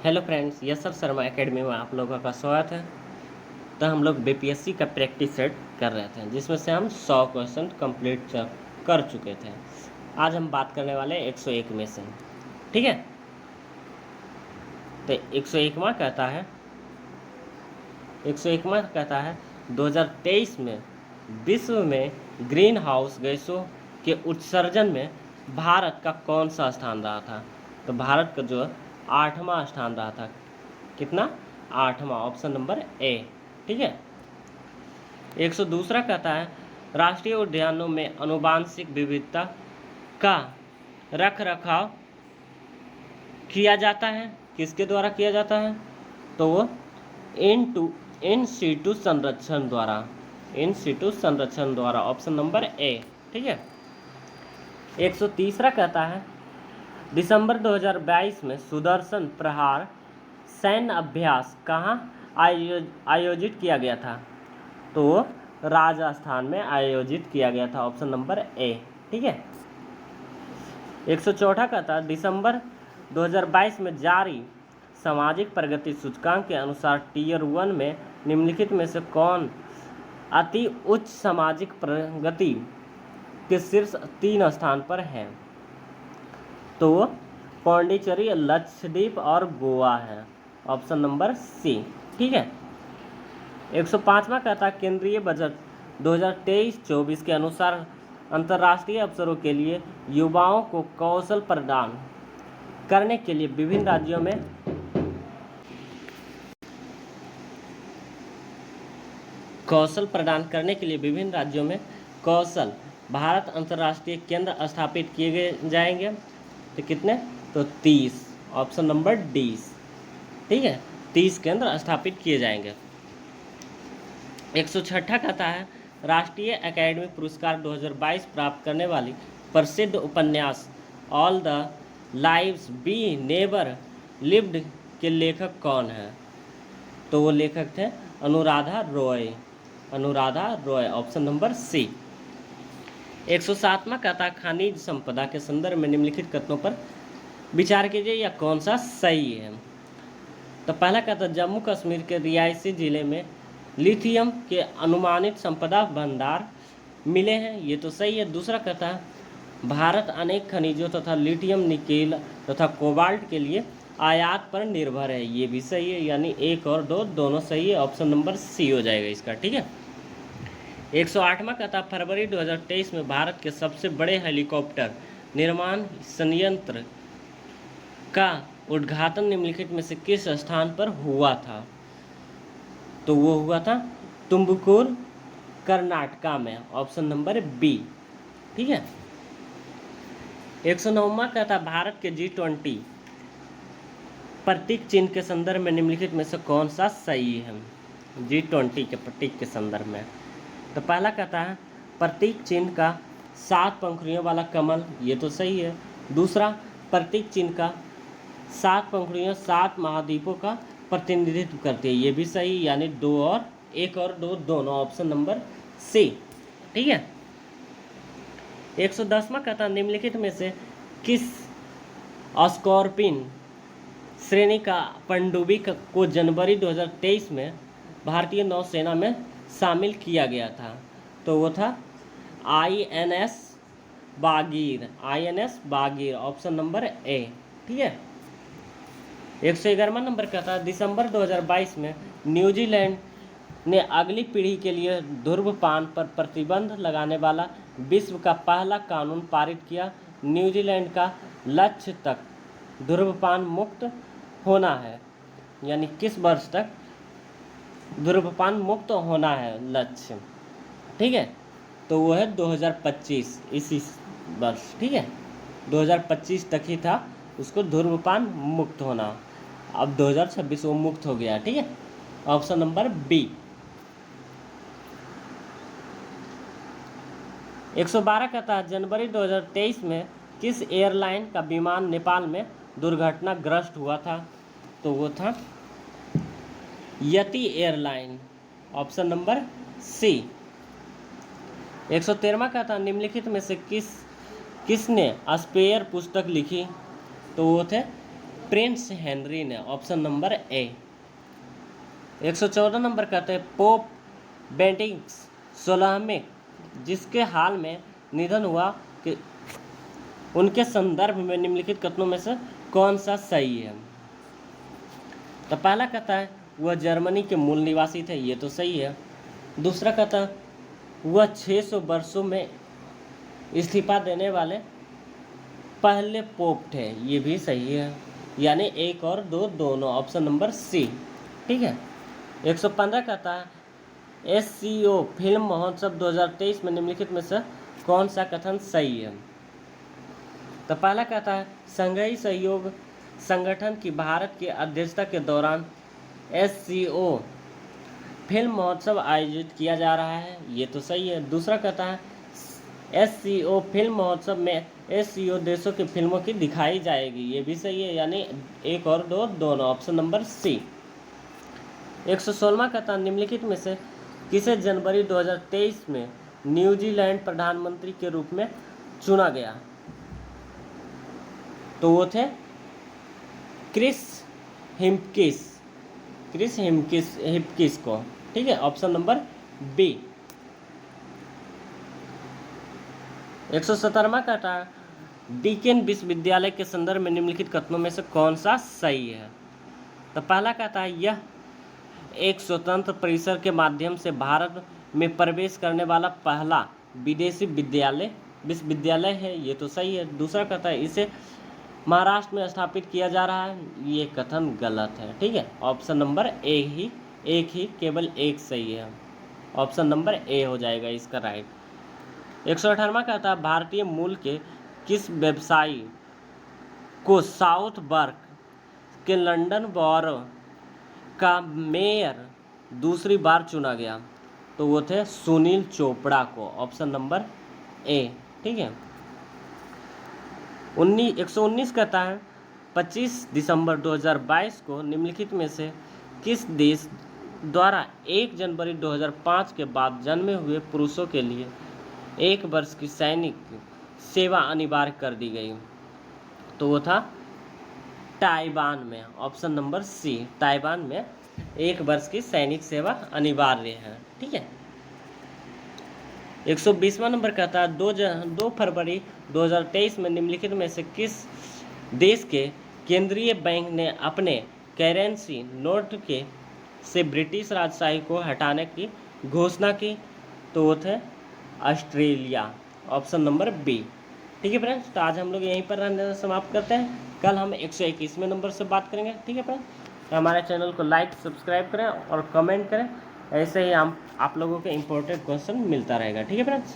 Hello friends, yes sir Sharma academy में आप लोगों का स्वागत है। तो हम लोग बीपीएससी का प्रैक्टिस सेट कर रहे थे, जिसमें से हम 100 क्वेश्चन कंप्लीट कर चुके थे। आज हम बात करने वाले 101 में से, ठीक है। तो 101वां कहता है 2023 में विश्व में ग्रीन हाउस गैसों के उत्सर्जन में भारत का कौन सा स्थान रहा था। तो भारत का जो 8वां स्थान रहा था। कितना? 8वां, ऑप्शन नंबर ए, ठीक है। 102 कहता है राष्ट्रीय उद्यानों में आनुवांशिक विविधता का रख रखाव किया जाता है। किसके द्वारा किया जाता है? तो वो इन सीटू संरक्षण द्वारा, ऑप्शन नंबर ए, ठीक है। 130 कहता है दिसंबर 2022 में सुदर्शन प्रहार सैन्य अभ्यास कहाँ आयोजित किया गया था। तो राजस्थान में आयोजित किया गया था, ऑप्शन नंबर ए, ठीक है। 104 कहता है दिसंबर 2022 में जारी सामाजिक प्रगति सूचकांक के अनुसार टियर 1 में निम्नलिखित में से कौन अति उच्च सामाजिक प्रगति के शीर्ष 3 स्थान पर है। तो पौंडीचेरी, लक्षद्वीप और गोवा है, ऑप्शन नंबर सी, ठीक है। 105वां कहता है केंद्रीय बजट 2023-24 के अनुसार अंतर्राष्ट्रीय अवसरों के लिए युवाओं को कौशल प्रदान करने के लिए विभिन्न राज्यों में कौशल भारत अंतर्राष्ट्रीय केंद्र स्थापित किए जाएंगे। तो कितने? तो 30, ऑप्शन नंबर डी, ठीक है। 30 केंद्र स्थापित किए जाएंगे। 106 कहता है राष्ट्रीय एकेडमी पुरस्कार 2022 प्राप्त करने वाली प्रसिद्ध उपन्यास all the lives we never lived के लेखक कौन है। तो वो लेखक थे Anuradha Roy, option number C. 107वां कहता है खनिज संपदा के संदर्भ में निम्नलिखित कथनों पर विचार कीजिए, या कौन सा सही है। तो पहला कहता है जम्मू कश्मीर के रियासी जिले में लिथियम के अनुमानित संपदा भंडार मिले हैं, ये तो सही है। दूसरा कहता है भारत अनेक खनिजों तथा लिथियम, निकेल तथा कोबाल्ट के लिए आयात पर निर्भर है, ये भी सही है। यानी 1 और 2 दोनों सही है, ऑप्शन नंबर सी हो जाएगा इसका, ठीक है। 108वां कहता फरवरी 2023 में भारत के सबसे बड़े हेलीकॉप्टर निर्माण संयंत्र का उद्घाटन निम्नलिखित में से किस स्थान पर हुआ था। तो वो हुआ था तुमकुर, कर्नाटका में, ऑप्शन नंबर बी, ठीक है। 109वां कहता भारत के G20 प्रतीक चिन्ह के संदर्भ में निम्नलिखित में से कौन सा सही है। G20 के प्रतीक के संदर्भ में तो पहला कहता है प्रतीक चिन्ह का 7 पंखुड़ियों वाला कमल, ये तो सही है। दूसरा प्रतीक चिन्ह का 7 पंखुड़ियों 7 महाद्वीपों का प्रतिनिधित्व करती है, ये भी सही। यानी 1 और 2 दोनों, ऑप्शन नंबर सी, ठीक है। 110वां कहता निम्नलिखित में से किस स्कॉर्पिन श्रेणी का पनडुब्बी को जनवरी 2023 में भारतीय नौसेना में शामिल किया गया था। तो वो था INS बागीर, ऑप्शन नंबर ए, ठीक है। 111वां नंबर कहता है दिसंबर 2022 में न्यूजीलैंड ने अगली पीढ़ी के लिए धूम्रपान पर प्रतिबंध लगाने वाला विश्व का पहला कानून पारित किया। न्यूजीलैंड का लक्ष्य तक धूम्रपान मुक्त होना है, यानी किस वर्ष तक धूम्रपान मुक्त होना है लक्ष्य, ठीक है। तो वो है 2025, इसी वर्ष, ठीक है। 2025 तक ही था उसको धूम्रपान मुक्त होना, अब 2026 वो मुक्त हो गया, ठीक है। Option number B. 112 कहता है जनवरी 2023 में किस एयरलाइन का विमान नेपाल में दुर्घटनाग्रस्त हुआ था। तो वो था यति एयरलाइन, ऑप्शन नंबर सी। 113वां कहता है निम्नलिखित में से किसने स्पेयर पुस्तक लिखी। तो वो थे प्रिंस हेनरी ने, ऑप्शन नंबर ए। 114 नंबर कहते हैं पोप बेनेडिक्ट 16वें, जिसके हाल में निधन हुआ, कि उनके संदर्भ में निम्नलिखित कथनों में से कौन सा सही है? तो पहला कहता है वह जर्मनी के मूल निवासी थे, ये तो सही है। दूसरा कहता है वह 600 वर्षों में इस्तीफा देने वाले पहले पोप थे, ये भी सही है। यानी 1 और 2 दोनों, ऑप्शन नंबर सी। ठीक है। 115 कहता है SCO फिल्म महोत्सव 2023 में निम्नलिखित में से कौन सा कथन सही है? तो पहला कहता है संघीय सहयोग संगठन की भारत की अध्यक्षता के दौरान SCO फिल्म महोत्सव आयोजित किया जा रहा है, ये तो सही है। दूसरा कहता है SCO फिल्म महोत्सव में SCO देशों की फिल्मों की दिखाई जाएगी, ये भी सही है। यानी 1 और 2 दोनों, ऑप्शन नंबर सी। 116वां कहता है निम्नलिखित में से किसे जनवरी 2023 में न्यूजीलैंड प्रधानमंत्री के रूप में चुना गया? तो वो थे क्रिस हिप्किस को। ठीक है, ऑप्शन नंबर बी। 117वां कहता है डीकेन विश्वविद्यालय के संदर्भ में निम्नलिखित कथनों में से कौन सा सही है? तो पहला कहता है यह एक स्वतंत्र परिसर के माध्यम से भारत में प्रवेश करने वाला पहला विदेशी विश्वविद्यालय है, ये तो सही है। दूसरा कहता है इसे महाराष्ट्र में स्थापित किया जा रहा है, ये कथन गलत है। ठीक है, ऑप्शन नंबर एक ही केवल एक सही है, ऑप्शन नंबर ए हो जाएगा इसका राइट। 118वां कहता है भारतीय मूल के किस व्यवसायी को साउथ बर्क के लंदन बॉरो का मेयर दूसरी बार चुना गया? तो वो थे सुनील चोपड़ा को, ऑप्शन नंबर ए। ठीक है। 119 कहता है 25 दिसंबर 2022 को निम्नलिखित में से किस देश द्वारा 1 जनवरी 2005 के बाद जन्मे हुए पुरुषों के लिए 1 वर्ष की सैनिक सेवा अनिवार्य कर दी गई? तो वो था ताइवान में, ऑप्शन नंबर सी। ताइवान में 1 वर्ष की सैनिक सेवा अनिवार्य है। ठीक है। 120वां नंबर कहता है 2 फरवरी 2023 में निम्नलिखित में से किस देश के केंद्रीय बैंक ने अपने करेंसी नोट के से ब्रिटिश राजशाही को हटाने की घोषणा की? तो वो थे ऑस्ट्रेलिया, ऑप्शन नंबर बी। ठीक है फ्रेंड्स, तो आज हम लोग यहीं पर समाप्त करते हैं। कल हम 121वें नंबर से बात करेंगे। ठीक है फ्रेंड्स, तो हमारे चैनल को लाइक सब्सक्राइब करें और कमेंट करें, ऐसे ही हम आप लोगों के इम्पोर्टेंट क्वेश्चन मिलता रहेगा। ठीक है फ्रेंड्स।